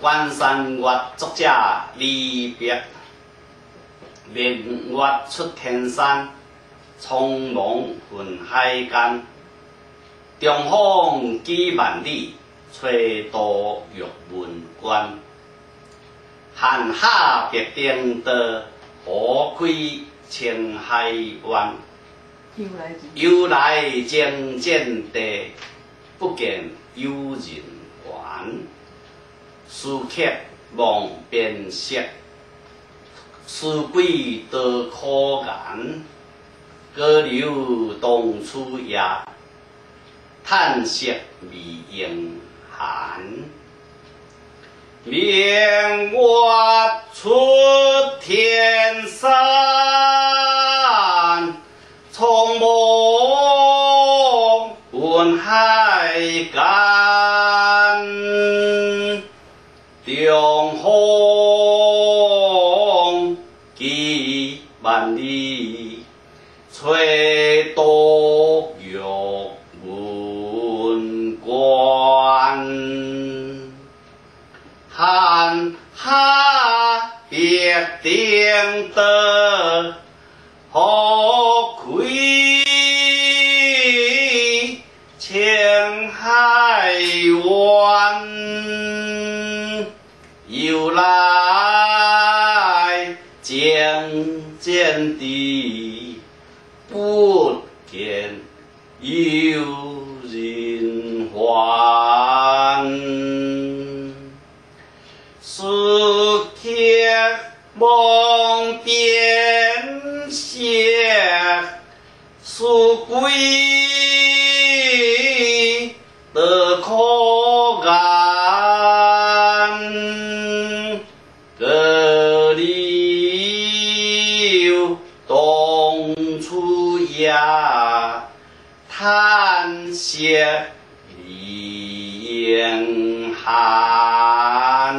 关山月作者李白，明月出天山，苍茫分海间。中风几万里，吹度玉门关。汉下别丁道，河开青海湾。由来征战地，不见有人还。思客望变色，思归多可言。歌流当初夜，叹息未应寒。明月出天山，苍茫问海间。中风几万里，吹度玉门关。汉下别丁道，河开青海湾。由来征战地，不见有人还。思客望变色，思归多可言。歌流当初夜，叹息未应寒。